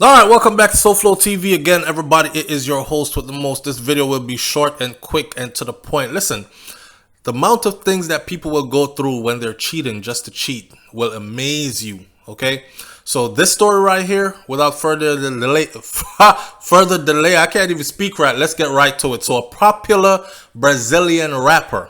All right, welcome back to SouFLoTV again, everybody. It is your host with the most. This video will be short and quick and to the point. Listen, the amount of things that people will go through when they're cheating just to cheat will amaze you. Okay, so this story right here, without further delay, I can't even speak right. Let's get right to it. So a popular Brazilian rapper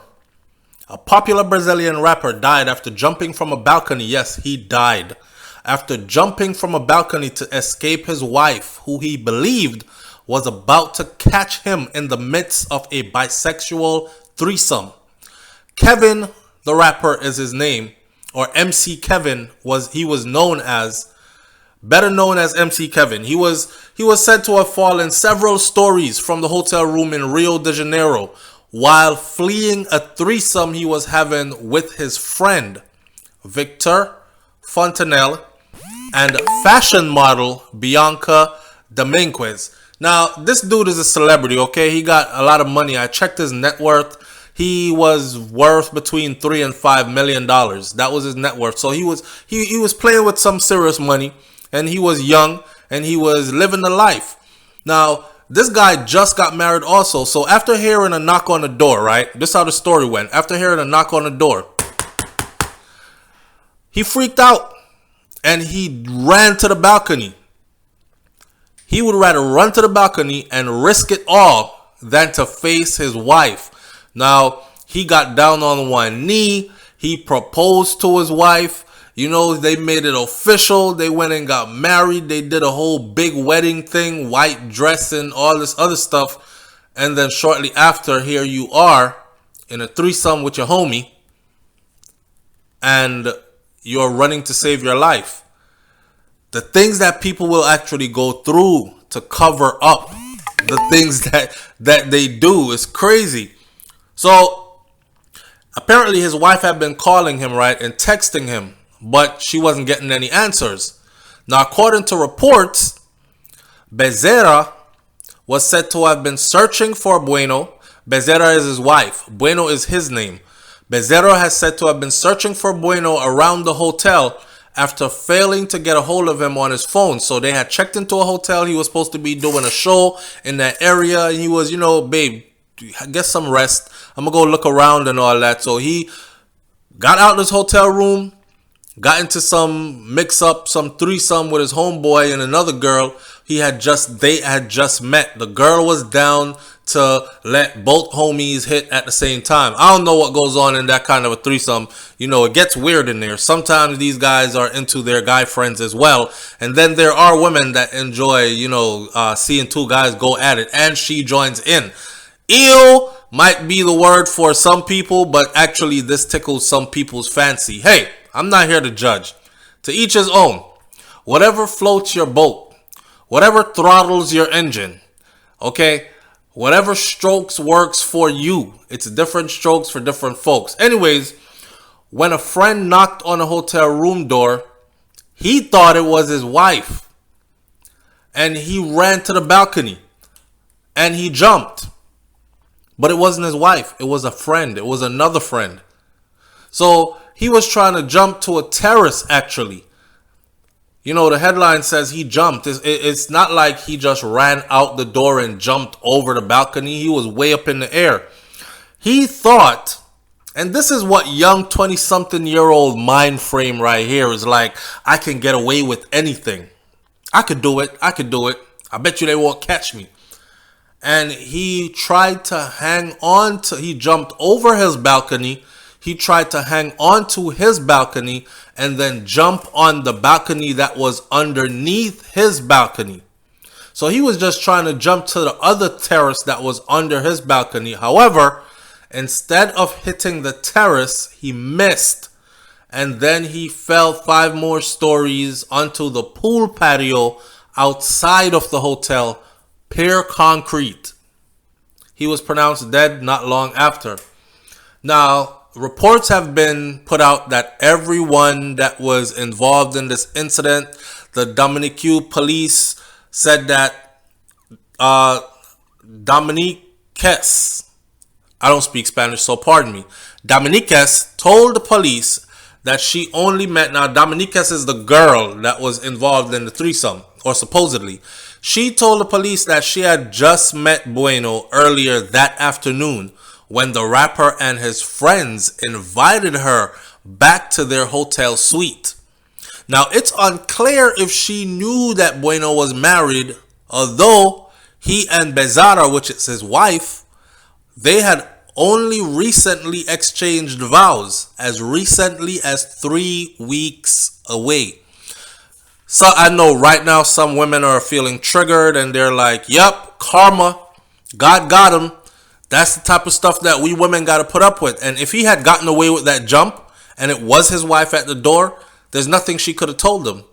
died after jumping from a balcony. Yes, he died after jumping from a balcony to escape his wife, who he believed was about to catch him in the midst of a bisexual threesome. Kevin, the rapper, is his name, or MC Kevin was known as, better known as MC Kevin. He was said to have fallen several stories from the hotel room in Rio de Janeiro while fleeing a threesome he was having with his friend Victor Fontanelle and fashion model Bianca Dominguez. Now, this dude is a celebrity, okay? He got a lot of money. I checked his net worth. He was worth between $3 and $5 million. That was his net worth. So he was playing with some serious money, and he was young, and he was living the life. Now, this guy just got married also. So after hearing a knock on the door, right? This is how the story went. After hearing a knock on the door, he freaked out and he ran to the balcony. He would rather run to the balcony and risk it all than to face his wife. Now, he got down on one knee. He proposed to his wife. You know, they made it official. They went and got married. They did a whole big wedding thing, white dress and all this other stuff. And then shortly after, here you are in a threesome with your homie. And you're running to save your life. The things that people will actually go through to cover up the things that they do is crazy. So apparently his wife had been calling him, right, and texting him, but she wasn't getting any answers. Now, according to reports, Bezerra was said to have been searching for Bueno. Bezerra is his wife. Bueno is his name. Bezerra has said to have been searching for Bueno around the hotel after failing to get a hold of him on his phone. So they had checked into a hotel. He was supposed to be doing a show in that area. And he was, babe, get some rest. I'm going to go look around and all that. So he got out of his hotel room, got into some mix-up, some threesome with his homeboy and another girl they had just met. The girl was down to let both homies hit at the same time. I don't know what goes on in that kind of a threesome. It gets weird in there. Sometimes these guys are into their guy friends as well. And then there are women that enjoy, seeing two guys go at it. And she joins in. Ew might be the word for some people, but actually this tickles some people's fancy. Hey, I'm not here to judge. To each his own. Whatever floats your boat. Whatever throttles your engine. Okay? Whatever strokes works for you. It's different strokes for different folks. Anyways, when a friend knocked on a hotel room door, he thought it was his wife. And he ran to the balcony. And he jumped. But it wasn't his wife. It was a friend. It was another friend. So he was trying to jump to a terrace, actually. The headline says he jumped. It's not like he just ran out the door and jumped over the balcony. He was way up in the air. He thought, and this is what young 20-something-year-old mind frame right here is like, I can get away with anything. I could do it. I bet you they won't catch me. And he tried to he jumped over his balcony. He tried to hang on to his balcony and then jump on the balcony that was underneath his balcony. So he was just trying to jump to the other terrace that was under his balcony. However, instead of hitting the terrace, he missed. And then he fell 5 more stories onto the pool patio outside of the hotel, pure concrete. He was pronounced dead not long after. Now, reports have been put out that everyone that was involved in this incident, the Dominique police said that Dominiquez, I don't speak Spanish, so pardon me. Dominiquez told the police that she only met, now Dominiquez is the girl that was involved in the threesome, or supposedly. She told the police that she had just met Bueno earlier that afternoon when the rapper and his friends invited her back to their hotel suite. Now, it's unclear if she knew that Bueno was married, although he and Bezara, which is his wife, they had only recently exchanged vows, as recently as 3 weeks away. So I know right now some women are feeling triggered and they're like, yep, karma, God got him. That's the type of stuff that we women got to put up with. And if he had gotten away with that jump and it was his wife at the door, there's nothing she could have told him.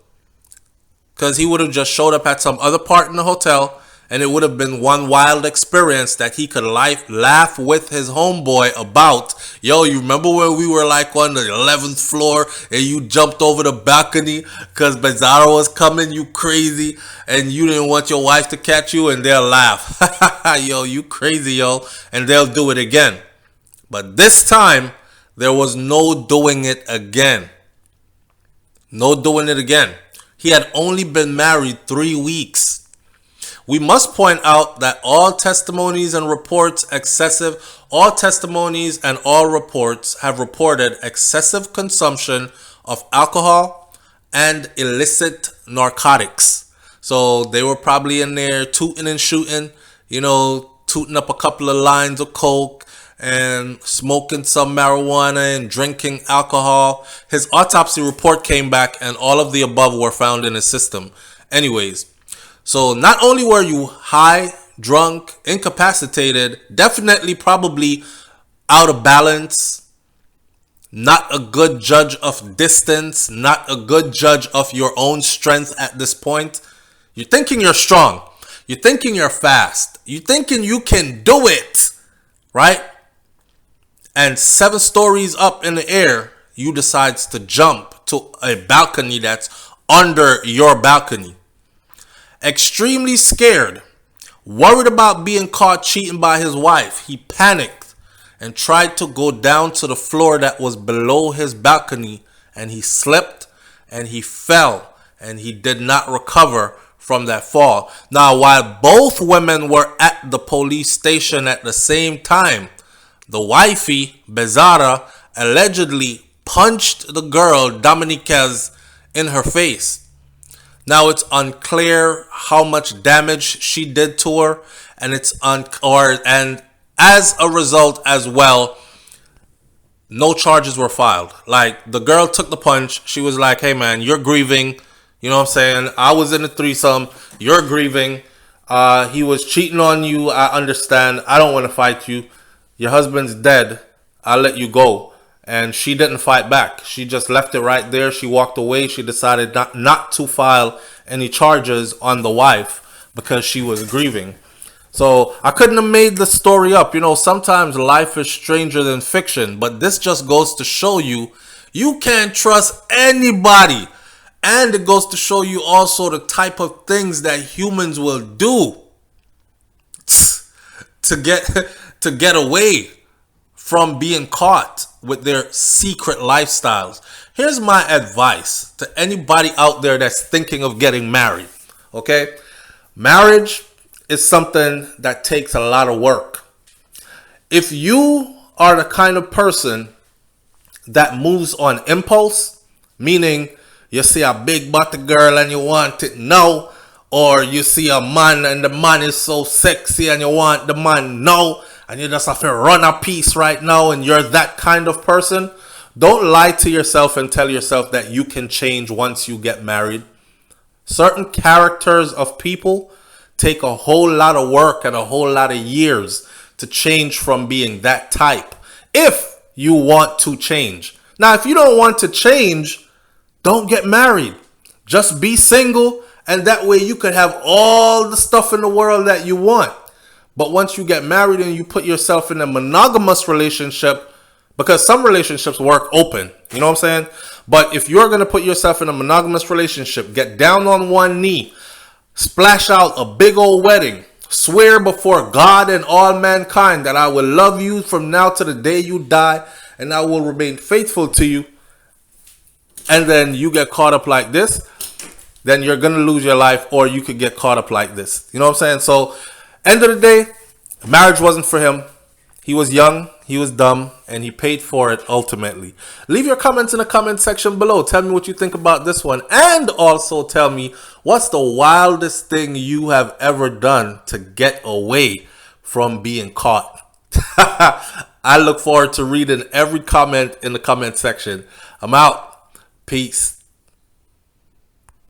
Because he would have just showed up at some other part in the hotel and it would have been one wild experience that he could laugh with his homeboy about. Yo, you remember when we were like on the 11th floor and you jumped over the balcony because Bizarro was coming, you crazy, and you didn't want your wife to catch you, and they'll laugh. Yo, you crazy, yo. And they'll do it again. But this time, there was no doing it again. No doing it again. He had only been married 3 weeks. We must point out that all testimonies and all reports have reported excessive consumption of alcohol and illicit narcotics. So they were probably in there tooting and shooting, tooting up a couple of lines of coke and smoking some marijuana and drinking alcohol. His autopsy report came back and all of the above were found in his system. Anyways, so not only were you high, drunk, incapacitated, definitely probably out of balance, not a good judge of distance, not a good judge of your own strength at this point. You're thinking you're strong. You're thinking you're fast. You're thinking you can do it, right? And 7 stories up in the air, you decide to jump to a balcony that's under your balcony. Extremely scared, worried about being caught cheating by his wife, he panicked and tried to go down to the floor that was below his balcony, and he slipped and he fell and he did not recover from that fall. Now, while both women were at the police station at the same time, the wifey, Bezara, allegedly punched the girl, Dominiquez, in her face. Now, it's unclear how much damage she did to her, and and as a result as well, no charges were filed. Like, the girl took the punch. She was like, hey man, you're grieving. You know what I'm saying? I was in a threesome. You're grieving. He was cheating on you. I understand. I don't want to fight you. Your husband's dead. I'll let you go. And she didn't fight back. She just left it right there. She walked away. She decided not to file any charges on the wife because she was grieving. So I couldn't have made the story up. Sometimes life is stranger than fiction. But this just goes to show you, you can't trust anybody. And it goes to show you also the type of things that humans will do to get away from being caught with their secret lifestyles. Here's my advice to anybody out there that's thinking of getting married. Okay? Marriage is something that takes a lot of work. If you are the kind of person that moves on impulse, meaning you see a big body girl and you want it now, or you see a man and the man is so sexy and you want the man now, and you just have to run a piece right now, and you're that kind of person, don't lie to yourself and tell yourself that you can change once you get married. Certain characters of people take a whole lot of work and a whole lot of years to change from being that type, if you want to change. Now, if you don't want to change, don't get married. Just be single, and that way you could have all the stuff in the world that you want. But once you get married and you put yourself in a monogamous relationship, because some relationships work open, you know what I'm saying? But if you're going to put yourself in a monogamous relationship, get down on one knee, splash out a big old wedding, swear before God and all mankind that I will love you from now to the day you die, and I will remain faithful to you. And then you get caught up like this, then you're going to lose your life, or you could get caught up like this. You know what I'm saying? So, end of the day, marriage wasn't for him. He was young, he was dumb, and he paid for it ultimately. Leave your comments in the comment section below. Tell me what you think about this one. And also tell me, what's the wildest thing you have ever done to get away from being caught? I look forward to reading every comment in the comment section. I'm out. Peace.